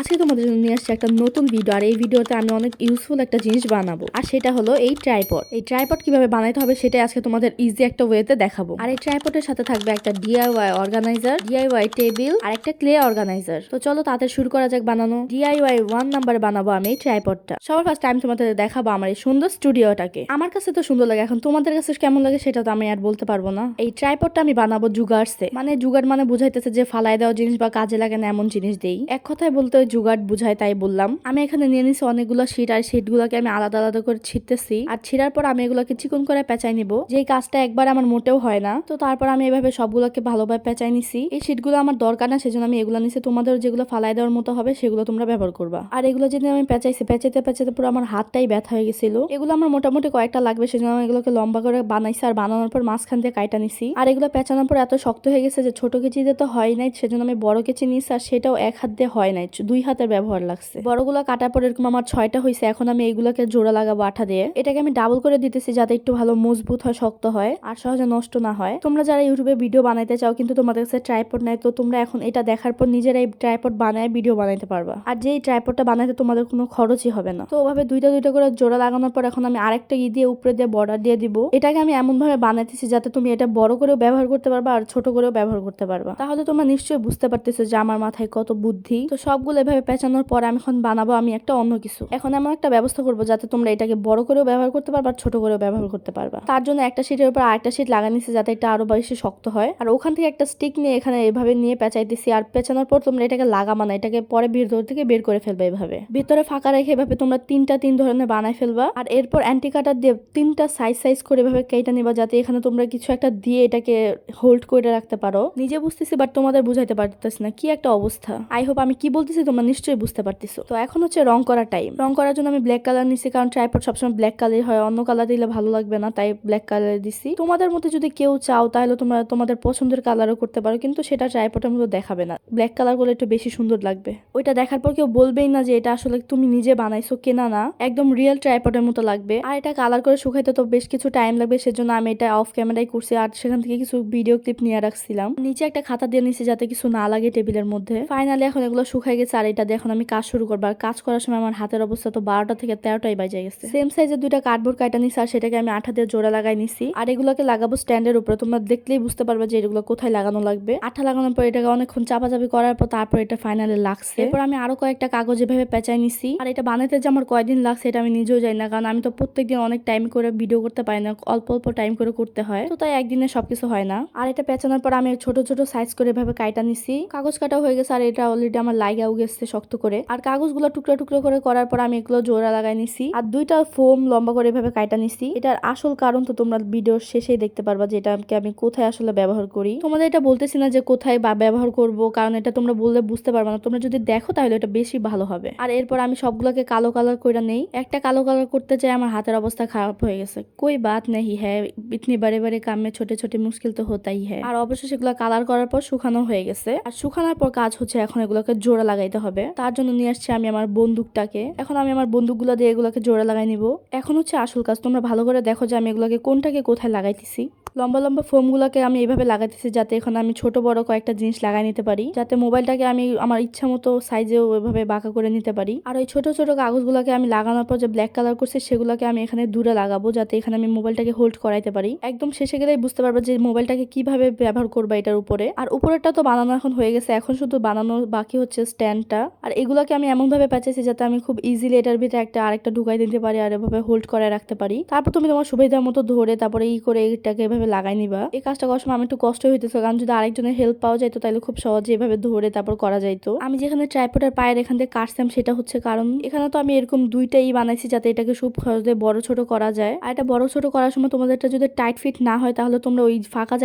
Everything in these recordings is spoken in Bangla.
আজকে তোমাদের জন্য নিয়ে আসছি একটা নতুন ভিডিও। আর এই ভিডিওতে আমি অনেক ইউজফুল একটা জিনিস বানাবো, আর সেটা হলো এই ট্রাইপড। এই ট্রাইপড কিভাবে বানাইতে হবে সেটাই আজকে তোমাদের ইজি একটা ওয়েতে দেখাবো। আর এই ট্রাইপডের সাথে থাকবে একটা ডিআইওয়াই অর্গানাইজার, ডিআইওয়াই টেবিল আর একটা ক্লে অর্গানাইজার। তো চলো তাদের শুরু করা যাক বানানো। ডিআইওয়াই 1 নাম্বারে বানাবো আমি এই ট্রাইপডটা। সবার ফার্স্ট টাইম তোমাদের দেখাবো আমার এই সুন্দর স্টুডিওটাকে। আমার কাছে তো সুন্দর লাগে, এখন তোমাদের কাছে কেমন লাগে সেটা তো আমি আর বলতে পারবো না। এই ট্রাইপডটা আমি বানাবো জুগার্সে, মানে জুগার মানে বুঝাইতেছে যে ফালাই দেওয়া জিনিস বা কাজে লাগে না এমন জিনিস দেই। এক কথায় বলতে জুগার বুঝায়, তাই বললাম। আমি এখানে নিয়ে নিছি অনেকগুলো শীট, আর শীট গুলোকে আমি আলাদা আলাদা করে ছিটতেছি। আর ছিড়ার পর আমি এগুলোকে চিকন করে পেঁচাই নিব, যে কাজটা একবার আমার মোটেও হয় না। তো তারপর আমি এভাবে সবগুলোকে ভালোভাবে পেঁচাই নিছি। এই শীটগুলো আমার দরকার না, সেজন্য আমি এগুলো নিছি। তোমাদের যেগুলো ফালাই দেওয়ার মতো হবে সেগুলো তোমরা ব্যবহার করবা। আর এগুলো যদি আমি পেঁচাইছি, পেঁচাইতে পেঁচাইতে পুরো আমার হাতটাই ব্যথা হয়ে গেছিল। এগুলো আমার মোটামুটি কয়েকটা লাগবে, সেজন্য আমি এগুলোকে লম্বা করে বানাইছি। আর বানানোর পর মাঝখান দিয়ে কাইটা নিছি। আর এগুলো পেঁচানোর পর এত শক্ত হয়ে গেছে যে ছোট কেচিতে তো হয় নাই, সেজন্য আমি বড় কেচি নিছি। আর সেটাও এক হাত দিয়ে হয় নাই, 2 হাতের ব্যবহার লাগছে। বড়গুলো কাটার পর এরকম আমার 6টা হয়েছে। এখন আমি এইগুলোকে জোড়া লাগাবো আঠা দিয়ে। এটাকে আমি ডাবল করে দিতেছি যাতে একটু ভালো মজবুত হয়, শক্ত হয় আর সহজে নষ্ট না হয়। তোমরা যারা ইউটিউবে ভিডিও বানাইতে চাও কিন্তু তোমাদের কাছে ট্রাইপড নাই, তো তোমরা এখন এটা দেখার পর নিজেরাই ট্রাইপড বানায় ভিডিও বানাইতে পারবা। আর যেই ট্রাইপডটা বানাইতে তোমাদের কোনো খরচই হবে না। তো ওভাবে দুইটা দুইটা করে জোড়া লাগানোর পর এখন আমি আরেকটা দিয়ে উপরে দিয়ে বর্ডার দিয়ে দিব। এটাকে আমি এমন ভাবে বানাইতেছি যাতে তুমি এটা বড় করেও ব্যবহার করতে পারবা আর ছোট করেও ব্যবহার করতে পারবা। তাহলে তোমরা নিশ্চয়ই বুঝতে পারতেছো যে আমার মাথায় কত বুদ্ধি। তো সবগুলো এভাবে পেঁচানোর পর আমি এখন বানাবো আমি একটা অন্য কিছু। এখন এমন একটা ব্যবস্থা করবো যাতে তোমরা এটাকে বড় করেও ব্যবহার করতে পারবা আর ছোট করেও ব্যবহার করতে পারবা। তার জন্য একটা শীটের উপর আরেকটা শীট লাগা নিছি যাতে এটা আরো বেশি শক্ত হয়। আর ওখান থেকে একটা স্টিক নিয়ে এখানে এভাবে নিয়ে পেঁচাইতেছি। আর পেঁচানোর পর তোমরা এটাকে লাগাবা না, এটাকে পরে ভিতর থেকে বের করে ফেলবে। এভাবে ভিতরে ফাঁকা রেখে এভাবে তোমরা 3 ধরনের বানাই ফেলবা। আর এরপর অ্যান্টি কাটার দিয়ে 3টা সাইজ করে এভাবে কেটে নিবা, যাতে এখানে তোমরা কিছু একটা দিয়ে এটাকে হোল্ড করে রাখতে পারো। নিজে বুঝতেছি বাট তোমাদের বুঝাইতে পারতেছি না, কি একটা অবস্থা। আই হোপ আমি কি বলতেছি তোমরা নিশ্চয়ই বুঝতে পারতেছো। তো এখন হচ্ছে রং করার টাইম। রং করার জন্য আমি ব্ল্যাক কালার নিছি, কারণ ট্রাইপড সবসময় ব্ল্যাক কালার হয়, অন্য কালার দিলে ভালো লাগবে না, তাই ব্ল্যাক কালার দিছি। তোমাদের মধ্যে যদি কেউ চাও তাহলে তোমরা তোমাদের পছন্দের কালারও করতে পারো, কিন্তু সেটা ট্রাইপডের মতো দেখাবে না। ব্ল্যাক কালার করলে একটু বেশি সুন্দর লাগবে। ওইটা দেখার পর কেউ বলবেই না যে এটা আসলে তুমি নিজে বানাইছো, কেনা না, একদম রিয়েল ট্রাইপডের মতো লাগবে। আর এটা কালার করে শুকাইতে তো বেশ কিছু টাইম লাগবে, সেজন্য আমি এটা অফ ক্যামেরায় করছি। আর সেখান থেকে কিছু ভিডিও ক্লিপ নিয়ে রাখছিলাম। নিচে একটা খাতা দিয়ে নিছি যাতে কিছু না লাগে টেবিলের মধ্যে। ফাইনালি এখন এগুলো শুকাই গেছে। আর এটা দিয়ে এখন আমি কাজ শুরু করবো। আর কাজ করার সময় আমার হাতের অবস্থা তো 12টা থেকে 13টাই বাজে গেছে। সেম সাইজের 2টা কার্ডবোর্ড কাটা নিছি, আর সেটাকে আমি আঠা দিয়ে জোড়া লাগাই নিছি। আর এগুলোকে লাগাবো স্ট্যান্ডের উপরে। তোমরা দেখলেই বুঝতে পারবে যে এগুলো কোথায় লাগানো লাগবে। আঠা লাগানোর পর এটাকে অনেকক্ষণ চাপাচাপি করার পর তারপর এটা ফাইনালি লাগছে। এরপর আমি আরো কয়েকটা কাগজ এভাবে পেঁচাই নিছি। আর এটা বানাইতে যে আমার কয়দিন লাগছে এটা আমি নিজেও জানি না, কারণ আমি তো প্রত্যেকদিন অনেক টাইম করে ভিডিও করতে পারি না, অল্প অল্প টাইম করে করতে হয়, তো তাই একদিনে সবকিছু হয় না। আর এটা পেঁচানোর পর আমি ছোট ছোট সাইজ করে এভাবে কাটা নিছি। কাগজ কাটা হয়ে গেছে। আর এটা অলরেডি আমার লাগাও গেছে শক্ত করে। আর কাগজগুলো টুকরো টুকরো করে করার পর আমি এগুলো জোড়া লাগাই নিছি। আর 2টা ফোম লম্বা করে এভাবে কাটা নিছি। এটার আসল কারণ তো তোমরা ভিডিওর শেষেই দেখতে পারবা যে এটাকে আমি কোথায় আসলে ব্যবহার করি। তোমাদের এটা বলতেছি না যে কোথায় বা ব্যবহার করব, কারণ এটা তোমরা বললে বুঝতে পারবে না। তোমরা যদি দেখো তাহলে এটা বেশি ভালো হবে। আর এরপর আমি সবগুলোকে কালো কালার করে নেই। একটা কালো কালার করতে চাই, আমার হাতের অবস্থা খারাপ হয়ে গেছে। कोई बात नहीं है, इतने बड़े बड़े काम में छोटे छोटे मुश्किल तो होता ही है। আর অবশেষে এগুলো কালার করার পর শুকানো হয়ে গেছে। আর শুকানোর পর কাজ হচ্ছে এখন এগুলোকে জোড়া লাগাইতে হবে। তার জন্য নিয়ে আসছি আমি আমার বন্দুকটাকে। এখন আমি আমার বন্দুকগুলো দিয়ে এগুলোকে জোড়া লাগাই নিব। এখন হচ্ছে আসল কাজ। তোমরা ভালো করে দেখো যে আমি এগুলোকে কোনটাকে কোথায় লাগাইতেছি। লম্বা লম্বা ফোমগুলোকে আমি এইভাবে লাগাইতেছি যাতে এখন আমি ছোট বড় কয়েকটা জিনিস লাগাই নিতে পারি, যাতে মোবাইলটাকে আমি আমার ইচ্ছা মতো সাইজেও ওইভাবে বাঁকা করে নিতে পারি। আর ওই ছোট ছোট কাগজগুলোকে আমি লাগানোর পর যে ব্ল্যাক কালার করছি সেগুলোকে আমি এখানে দূরে লাগাবো, যাতে এখানে আমি মোবাইলটাকে হোল্ড করাইতে পারি। একদম শেষে গেলেই বুঝতে পারবে যে মোবাইলটাকে কিভাবে ব্যবহার করবা এটার উপরে। আর উপরেরটা তো বানানো এখন হয়ে গেছে, এখন শুধু বানানো বাকি হচ্ছে স্ট্যান্ডটা। আর এগুলোকে আমি এমন ভাবে পেঁচাইছি যাতে আমি খুব ইজিলি এটার ভিতরে একটা আরেকটা ঢুকাই দিতে পারি আর এভাবে হোল্ড করে রাখতে পারি। তারপর তুমি তোমার সুবিধার মতো ধরে তারপরে করে এটাকে এভাবে লাগাই নিবা। এই কাজটা করার সময় আমি একটু কষ্ট হইতেছে, কারণ যদি আরেকজনের হেল্প পাওয়া যাইতো তাহলে খুব সহজে এভাবে ধরে তারপর করা যাইতো। আমি যেখানে ট্রাইপডের পায়ের এখান থেকে কাটছিলাম সেটা হচ্ছে কারণ এখানে তো আমি এরকম 2টাই বানাইছি যাতে এটাকে খুব সহজে বড় ছোট করা যায়। আর এটা বড় ছোট করার সময় তোমাদের এটা যদি টাইট ফিট না হয় তাহলে তোমরা ওই ফাঁকা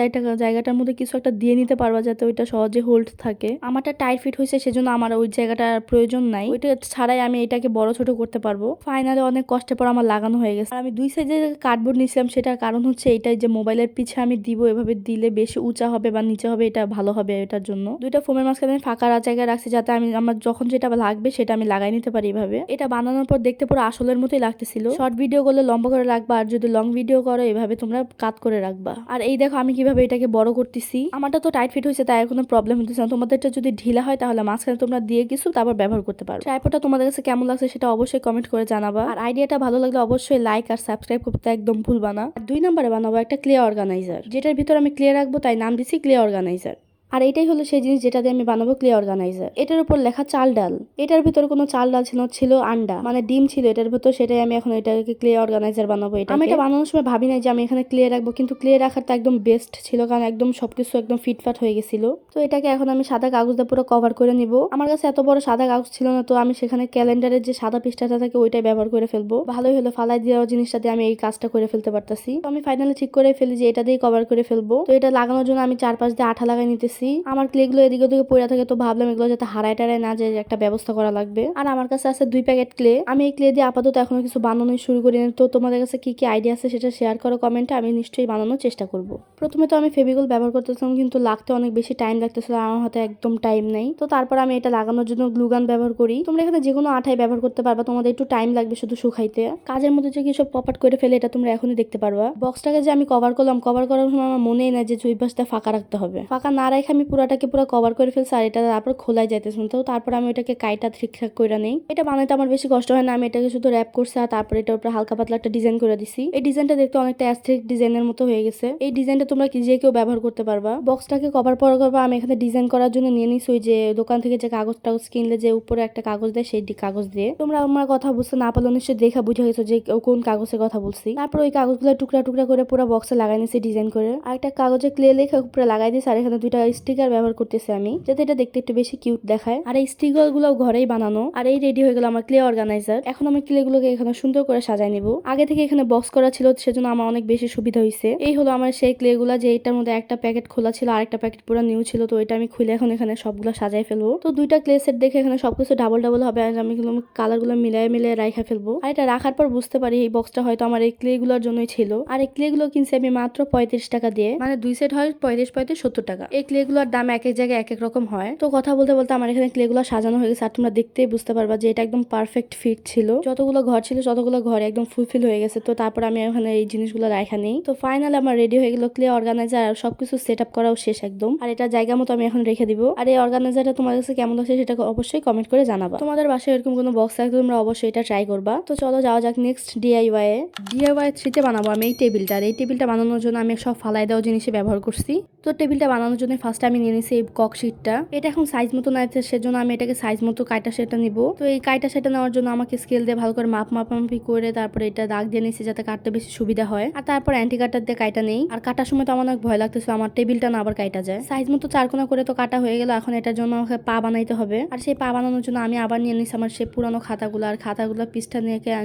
জায়গাটার মধ্যে কিছু একটা দিয়ে নিতে পারবা যাতে ওইটা সহজে হোল্ড থাকে। আমারটা টাইট ফিট হয়েছে সেজন্য আমার ওই জায়গাটার প্রয়োজন নাই, ওইটা ছাড়াই আমি এটাকে বড় ছোট করতে পারবো। ফাইনালি অনেক কষ্টের পর আমার লাগানো হয়ে গেছে। আর আমি 2 সাইজের কার্ডবোর্ড নিয়েছিলাম, সেটার কারণ হচ্ছে এইটাই যে মোবাইলের এর পিছে আমি দিব, এভাবে দিলে বেশি উঁচা হবে বা নিচে হবে, এটা ভালো হবে এটার জন্য। দুইটা ফোমের মাঝখানে আমি ফাঁকা জায়গায় রাখছি যাতে আমি আমার যখন যেটা লাগবে সেটা আমি লাগাই নিতে পারি এভাবে। এটা বানানোর পর দেখতে পুরো আসলের মতোই লাগতেছিল। শর্ট ভিডিও করলে লম্বা করে রাখবা, আর যদি লং ভিডিও করো এভাবে তোমরা কাট করে রাখবা। আর এই দেখো আমি কিভাবে এটাকে বড় করতেছি। আমারটা তো টাইট ফিট হয়েছে, তাই কোনো প্রবলেম হতেছে না। তোমাদেরটা যদি ঢিলা হয় তাহলে মাঝখানে তোমরা দিয়ে কিছু তারপর ব্যবহার করতে পারো। ট্রাইপডটা তোমাদের কাছে কেমন লাগছে সেটা অবশ্যই কমেন্ট করে জানাবা। আর আইডিয়াটা ভালো লাগলে অবশ্যই লাইক আর সাবস্ক্রাইব করতে একদম ভুলবা না। আর 2 নম্বরে বানাবো একটা ক্লে অর্গানাইজার, যেটার ভিতর আমি ক্লে রাখবো তাই নাম দিছি ক্লে অর্গানাইজার। আর এটাই হলো সেই জিনিস যেটা দিয়ে আমি বানাবো ক্লে অর্গানাইজার। এটার উপর লেখা চাল ডাল, এটার ভিতর কোনো চাল ডাল ছিল আন্ডা, মানে ডিম ছিল এটার ভিতর, সেটাই আমি এখন এটাকে ক্লে অর্গানাইজার বানাবো। আমি এটা বানানোর সময় ভাবি নাই যে আমি এখানে ক্লে রাখবো, কিন্তু ক্লে রাখারটা একদম বেস্ট ছিল, কারণ একদম সবকিছু একদম ফিটফাট হয়ে গেছিল। তো এটাকে এখন আমি সাদা কাগজ দিয়ে পুরো কভার করে নিব। আমার কাছে এত বড় সাদা কাগজ ছিল না, তো আমি সেখানে ক্যালেন্ডারের যে সাদা পৃষ্ঠাটা থাকে ওইটাই ব্যবহার করে ফেলবো। ভালোই হলো, ফালাই দেওয়া জিনিসটা দিয়ে আমি এই কাজটা করে ফেলতে পারতাছি। তো আমি ফাইনালি ঠিক করে ফেলি যে এটা দিয়ে কভার করে ফেলবো। তো এটা লাগানোর জন্য আমি 4 পাশ দিয়ে আঠা লাগাই নিতেছি। আমার ক্লে এদিকে ওদিকে পড়ে থাকে, তো ভাবলাম এগুলো যাতে হারায় টারায় না যায় একটা ব্যবস্থা করা লাগবে। আর আমার কাছে আছে 2 প্যাকেট ক্লে। আমি এই ক্লে দিয়ে আপাতত এখনো কিছু বানানো শুরু করিনি। তো তোমাদের কাছে কি কি আইডিয়া আছে সেটা শেয়ার করো কমেন্টে, আমি নিশ্চয়ই বানানোর চেষ্টা করব। প্রথমে তো আমি ফেভিকল ব্যবহার করতেছিলাম, কিন্তু লাগতে অনেক বেশি টাইম লাগতেছিল, আমার হাতে একদম টাইম নেই। তো তারপর আমি এটা লাগানোর জন্য গ্লুগান ব্যবহার করি। তোমরা এখানে যে কোনো আঠাই ব্যবহার করতে পারবা, তোমাদের একটু টাইম লাগবে শুধু শুকাইতে। কাজের মধ্যে যে কিছু পপাট করে ফেলে এটা তোমরা এখনই দেখতে পারবা। বক্সটাকে যে আমি কভার করলাম, কভার করার সময় আমার মনেই না যে 2 পাশটা ফাঁকা রাখতে হবে। ফাঁকা না রেখে আমি পুরাটাকে পুরো কভার করে ফেলছি, আর এটা তারপর খোলাই যাইতেছে। তো তারপর আমি এটাকে কাইটা ঠিকঠাক করে নেই। এটা বানাইতে আমার বেশি কষ্ট হয় না, আমি এটাকে শুধু র্যাপ করছি আর তারপর এটার উপর হালকা পাতলা একটা ডিজাইন করে দিছি। এই ডিজাইনটা দেখতে অনেকটা অ্যাস্থেটিক ডিজাইনের মতো হয়ে গেছে। এই ডিজাইনটা তোমরা যে কেউ ব্যবহার করতে পারবা। বক্সটাকে কভার করবা। আমি এখানে ডিজাইন করার জন্য নিয়ে নিছি ওই যে দোকান থেকে যে কাগজ টাগজ কিনলে যে উপরে একটা কাগজ দেয়, সেই কাগজ দিয়ে। তোমরা আমার কথা বুঝতে না পারলে নিশ্চয়ই দেখা বুঝে গেছো যে কোন কাগজের কথা বলছি। তারপর ওই কাগজগুলো টুকরা টুকরা করে পুরো বক্সে লাগাই নিছি ডিজাইন করে। আর একটা কাগজে ক্লে লেখা উপরে লাগাই দিয়েছি। আর এখানে 2টা স্টিকার ব্যবহার করতেছি আমি, যাতে এটা দেখতে একটু বেশি কিউট দেখায়। আর এই স্টিকার গুলো ঘরেই বানানো। আর এই রেডি হয়ে গেল আমার ক্লে অর্গানাইজার। এখন আমি ক্লে গুলোকে এখানে সুন্দর করে সাজাই নিব। আগে থেকে এখানে বক্স করা ছিল, সেজন্য আমার অনেক বেশি সুবিধা হয়েছে। এই হলো আমার সেই ক্লে গুলা, যে এটার মধ্যে একটা প্যাকেট খোলা ছিল আর একটা প্যাকেট পুরো নিউ ছিল। তো এটা আমি খুলে এখন এখানে সবগুলো সাজাই ফেলবো। তো 2টা ক্লে সেট দেখে এখানে সবকিছু ডাবল ডাবল হবে, আর আমি কালার গুলো মিলিয়ে রাখা ফেলবো। আর এটা রাখার পর বুঝতে পারি এই বক্সটা হয়তো আমার এই ক্লে গুলোর জন্যই ছিল। আর এই ক্লে গুলো কিনছি আমি মাত্র 35 টাকা দিয়ে, মানে 2 সেট হয় 35 70 টাকা। এই ক্লে গুলোর দাম এক এক জায়গায় এক এক রকম হয়। তো কথা বলতে বলতে আমার এখানে ক্লে গুলো সাজানো হয়ে গেছে, আর তোমরা দেখতেই বুঝতে পারবা যে এটা একদম পারফেক্ট ফিট ছিল। যতগুলো ঘর ছিল ততগুলো ঘরে একদম ফুলফিল হয়ে গেছে। তো তারপর আমি ওখানে এই জিনিসগুলো রাখা নেই। তো ফাইনালি আমার রেডি হয়ে গেল ক্লে অর্গানাইজার, আর সবকিছু সেট আপ করাও শেষ একদম। আর এটা জায়গা মতো আমি এখন রেখে দিব। আর এই অর্গানাইজারটা তোমার কাছে কেমন লাগছে সেটা অবশ্যই কমেন্ট করে জানাবা। তোমাদের বাসায় এরকম কোনো বক্স থাকলে তোমরা অবশ্যই এটা ট্রাই করবা। তো চলো যাওয়া যাক নেক্সট ডিআইওয়াই 3তে বানাবো আমি এই টেবিলটা। আর এই টেবিলটা বানানোর জন্য আমি সব ফালাই দেওয়া জিনিসে ব্যবহার করছি। তো টেবিলটা বানানোর জন্য ফার্স্ট আমি নিয়ে নিছি এই কক শিটটা। এটা এখন সাইজ মতো না আছে, সেজন্য আমি এটাকে সাইজ মতো কাইটা সেটা নিব। তো এই কাইটা সেটা নেওয়ার জন্য আমাকে স্কেল দিয়ে ভালো করে মাপামাপি করে তারপরে এটা দাগ দিয়ে নিছি যাতে কাটতে বেশি সুবিধা হয়। আর তারপর অ্যান্টি কাটার দিয়ে কাইটা নেই। আর কাটার সময় তো আমার অনেক ভয় লাগতেছিল আমার টেবিলটা না আবার কাইটা যায়। সাইজ মতো 4 কোণা করে তো কাটা হয়ে গেল। এখন এটার জন্য আমাকে পা বানাইতে হবে। আর সেই পা বানানোর জন্য আমি আবার নিয়ে নিছি আমার সেই পুরানো খাতাগুলো। আর খাতাগুলো পিসটা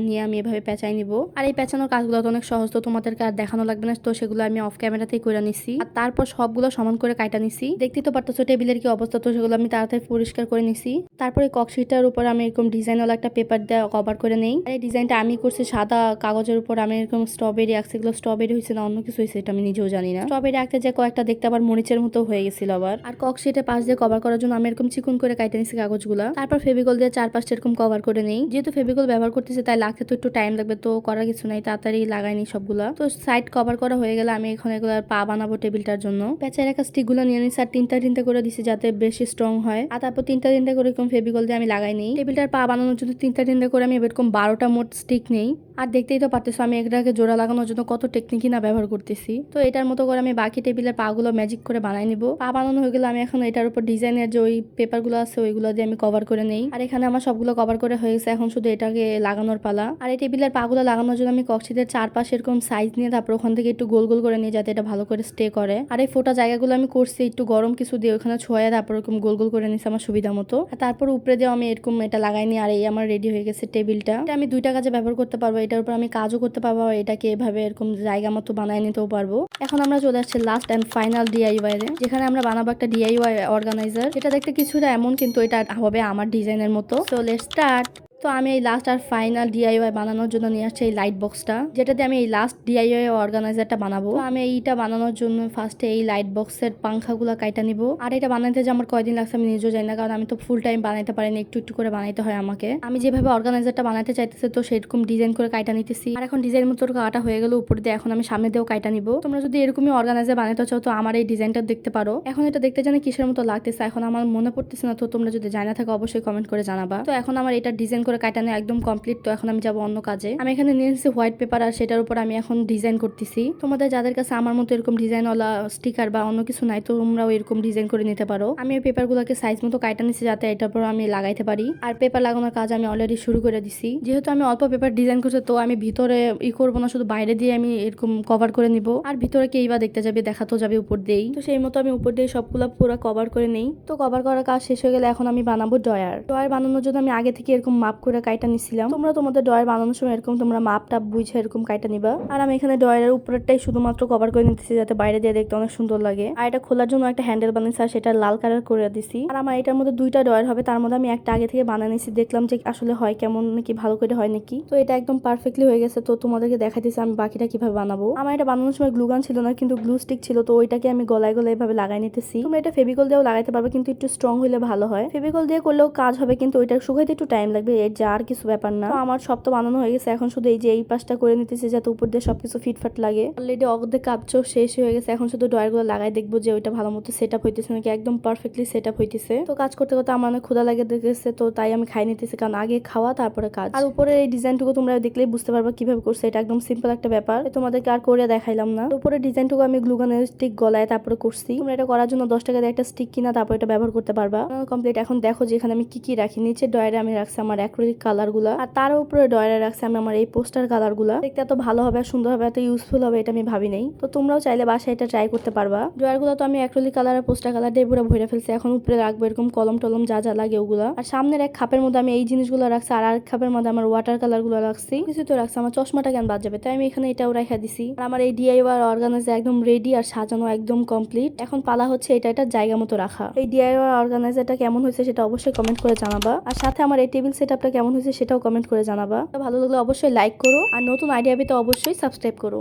নিয়ে আমি এভাবে পেঁচাই নিব। আর এই পেঁচানোর কাজগুলো তো অনেক সহজ, তো তোমাদেরকে আর দেখানো লাগবে না। তো সেগুলো আমি অফ ক্যামেরাতেই করে নিছি। আর তারপর সবগুলো সমান করে কাইটা নিছি। দেখতেই তো পারতেছো টেবিলের কি অবস্থা। তো সেগুলো আমি তাড়াতাড়ি পরিষ্কার করে নিছি। তারপরে ককশিটটার উপর আমি এরকম ডিজাইনওয়ালা একটা পেপার দিয়ে কভার করে নেই। আর এই ডিজাইনটা আমি করছি সাদা কাগজের উপর। আমি এরকম স্ট্রবেরি আঁকছি। এগুলো স্ট্রবেরি হয়েছে না অন্য কিছু হয়েছে এটা আমি নিজেও জানি না। স্ট্রবেরি আঁকতে যে কয়েকটা দেখতে আবার মরিচের মতো হয়ে গেছিল আবার। আর ককশিটের পাশ দিয়ে কভার করার জন্য আমি এরকম চিকন করে কাইটে নিছি কাগজগুলো। তারপর ফেভিকল দিয়ে 4 পাশটা এরকম কভার করে নেই। যেহেতু ফেভিকল ব্যবহার করতেছি তাই লাগতে তো একটু টাইম লাগবে, তো করার কিছু নাই, তাড়াতাড়ি লাগাই নি সবগুলা। তো সাইড কভার করা হয়ে গেলে আমি এখন এগুলো পা বানাবো টেবিলটার জন্য। পেঁচাই রাখা স্টিক গুলো নিয়ে নিছি আর তিনটা করে দিছি যাতে বেশি স্ট্রং হয়। আর তারপর তিনটা করে এরকম ফেভিকল দিয়ে আমি লাগাই নেই। টেবিলটার পা বানানোর জন্য তিনটা করে আমি এরকম 12টা মোট স্টিক নেই। আর দেখতেই তো পারতেছো আমি এটাকে জোড়া লাগানোর জন্য কত টেকনিকই না ব্যবহার করতেছি। তো এটার মতো করে আমি বাকি টেবিলের পা গুলো ম্যাজিক করে বানাই নিব। পা বানানো হয়ে গেলে আমি এখন এটার উপর ডিজাইনের যে ওই পেপার গুলো আছে ওইগুলো দিয়ে আমি কভার করে নেই। আর এখানে আমার সবগুলো কভার করে হয়ে গেছে, এখন শুধু এটাকে লাগানোর পালা। আর এই টেবিলের পা গুলো লাগানোর জন্য আমি ককশিটের 4 পাশে এরকম সাইজ নিয়ে তারপর ওখান থেকে একটু গোল গোল করে নিয়ে যাতে এটা ভালো করে স্টে করে। আর এই ফোটা জায়গাগুলো আমি করছি একটু গরম কিছু দিয়ে ওখানে ছোঁয়া তারপর এরকম গোল গোল করে নিছি আমার সুবিধা মতো। আর তারপর উপরে দিয়ে আমি এরকম এটা লাগাইনি। আর এই আমার রেডি হয়ে গেছে টেবিলটা। এটা আমি 2টা কাজে ব্যবহার করতে পারবো। এটার উপর আমি কাজও করতে পারবো, এটাকে এভাবে এরকম জায়গা মতো বানাই নিতেও পারবো। এখন আমরা চলে আসছি লাস্ট এন্ড ফাইনাল ডিআইওয়াই এ, যেখানে আমরা বানাবো একটা ডিআইওয়াই অর্গানাইজার। যেটা দেখতে কিছুটা এমন, কিন্তু এটা হবে আমার ডিজাইনের মতো। So let's start. তো আমি এই লাস্ট আর ফাইনাল ডিআইওয়াই বানানোর জন্য নিয়ে আসছি এই লাইট বক্সটা, যেটাতে আমি এই লাস্ট ডিআইওয়াই অর্গানাইজারটা বানাবো। তো আমি এইটা বানানোর জন্য ফার্স্টে এই লাইট বক্সের পাংখাগুলো কাইটা নিব। আর এটা বানাইতে যে আমার কয়দিন লাগছে আমি নিজেও জানি না, কারণ আমি তো ফুল টাইম বানাইতে পারিনি, একটু একটু করে বানাইতে হয় আমাকে। আমি যেভাবে অর্গানাইজারটা বানাইতে চাইতেছি তো সেরকম ডিজাইন করে কাইটা নিতেছি। আর এখন ডিজাইন মতো কাটা হয়ে গেল উপর দিয়ে, এখন আমি সামনে দিয়েও কাইটা নিব। তোমরা যদি এরকমই অর্গানাইজার বানাইতে চাও তো আমার এই ডিজাইনটা দেখতে পারো। এখন এটা দেখতে জানি কিসের মতো লাগতেছে, এখন আমার মনে পড়তেছে না, তো তোমরা যদি জানা থাকো অবশ্যই কমেন্ট করে জানাবা। তো এখন আমার এটা ডিজাইন করে কাটা নিয়ে একদম কমপ্লিট। তো এখন আমি যাবো অন্য কাজে। আমি এখানে নিয়ে এসেছি হোয়াইট পেপার, আর সেটার উপর আমি এখন ডিজাইন করতেছি। তোমাদের যাদের কাছে আমার মতো এরকম ডিজাইনওয়ালা স্টিকার বা অন্য কিছু নাই, তো তোমরাও এরকম ডিজাইন করে নিতে পারো। আমি ওই পেপারগুলোকে সাইজ মতো কাটা নিচ্ছি যাতে এটার পর আমি লাগাইতে পারি। আর পেপার লাগানোর কাজ আমি অলরেডি শুরু করে দিছি। যেহেতু আমি অল্প পেপার ডিজাইন করছি তো আমি ভিতরে করবো না, শুধু বাইরে দিয়ে আমি এরকম কভার করে নিব। আর ভিতরে কেই বা দেখতে যাবে, দেখা তো যাবে উপর দিয়েই। তো সেই মতো আমি উপর দিয়ে সবগুলো পুরো কভার করে নেই। তো কভার করার কাজ শেষ হয়ে গেলে এখন আমি বানাবো ড্রয়ার। ড্রয়ার বানানোর জন্য আমি আগে থেকে এরকম মাপ করে কাইটা নিছিলাম। তোমরা তোমাদের ড্রয়ার বানানোর সময় এরকম তোমরা মাপটা বুঝে এরকম কাইটা নিবা। আর আমি এখানে ড্রয়ারের উপরেরটাই শুধুমাত্র কভার করে নিতেছি যাতে বাইরে দিয়ে দেখতে অনেক সুন্দর লাগে। আর এটা খোলার জন্য একটা হ্যান্ডেল বানিয়েছি, আর সেটা লাল কালার করে দিছি। আর আমার এটার মধ্যে দুইটা ড্রয়ার হবে, তার মধ্যে আমি একটা আগে থেকে বানিয়ে নিছি, দেখলাম যে আসলে হয় কেমন নাকি, ভালো করে হয় নাকি। তো এটা একদম পারফেক্টলি হয়ে গেছে। তো তোমাদেরকে দেখাইতেছি আমি বাকিটা কিভাবে বানাবো। আমার এটা বানানোর সময় গ্লু গান ছিল না, কিন্তু গ্লু স্টিক ছিল, তো ওইটাকে আমি গলায় গলায় এভাবে লাগাই নিতেছি। তোমরা এটা ফেভিকল দিয়েও লাগাইতে পারবে, কিন্তু একটু স্ট্রং হলে ভালো হয়। ফেভিকল দিয়ে করলেও কাজ হবে, কিন্তু ওইটা শুকাইতে একটু টাইম লাগবে, এর যা আর কিছু ব্যাপার না। তো আমার সব তো বানানো হয়ে গেছে, এখন শুধু এই যে এই পাশটা করে নিতেছি যাতে উপর দিয়ে সবকিছু ফিটফাট লাগে। অলরেডি অর্ধেক কাজও শেষ হয়ে গেছে, এখন শুধু ড্রয়ারগুলো লাগাই দেখবো যে ওইটা ভালো মতো সেট আপ হইতেছে নাকি, একদম পারফেক্টলি সেট আপ হইতেছে। তো কাজ করতে করতে আমার অনেক ক্ষুধা লাগে দেখেছে, তো তাই আমি খাই নিতেছি, কারণ আগে খাওয়া তারপরে কাজ। আর উপরে এই ডিজাইনটুকু তোমরা দেখলেই বুঝতে পারবা কিভাবে করছে, এটা একদম সিম্পল একটা ব্যাপার, তোমাদেরকে আর করে দেখাইলাম না। উপরে ডিজাইনটুকু আমি গ্লুগানের স্টিক গলায় তারপরে করছি। তোমরা এটা করার জন্য 10 টাকা দিয়ে একটা স্টিক কিনা তারপর এটা ব্যবহার করতে পারবা। কমপ্লিট। এখন দেখো যে এখানে আমি কি কি রাখি। নিচে ড্রয়ারে আমি রাখছি আমার অ্যাক্রিলিক কালার গুলা, আর তার উপরে ড্রয়ারে রাখছি আমি আমার এই পোস্টার কালার গুলা। দেখতে এত ভালো হবে, সুন্দর হবে, এত ইউজফুল হবে এটা আমি ভাবি নাই। তো তোমরাও চাইলে বাসায় এটা ট্রাই করতে পারবা। ড্রয়ার গুলো তো আমি অ্যাক্রিলিক কালার আর পোস্টার কালার দিয়ে পুরো ভরে ফেলছি। এখন উপরে রাখবো এরকম কলম টলম যা যা লাগে ওগুলা। আর সামনের এক খাপের মধ্যে আমি এই জিনিসগুলো রাখছি, আর এক খাপের মধ্যে আমার ওয়াটার কালার গুলো রাখছি। কিছু তো রাখছি, আমার চশমাটা কেন বাদ যাবে, তাই আমি এখানে এটাও রেখে দিছি। আর আমার এই ডিআইওয়াই অর্গানাইজার একদম রেডি আর সাজানো একদম কমপ্লিট। এখন পালা হচ্ছে এটা জায়গা মতো রাখা। এই ডিআইওয়াই অর্গানাইজারটা কেমন হয়েছে সেটা অবশ্যই কমেন্ট করে জানাবা। আর সাথে আমার এই টেবিল সেটআপটা কেমন হয়েছে সেটাও কমেন্ট করে জানাবা। ভালো লাগলে অবশ্যই লাইক করো, আর নতুন আইডিয়া পেতে অবশ্যই সাবস্ক্রাইব করো।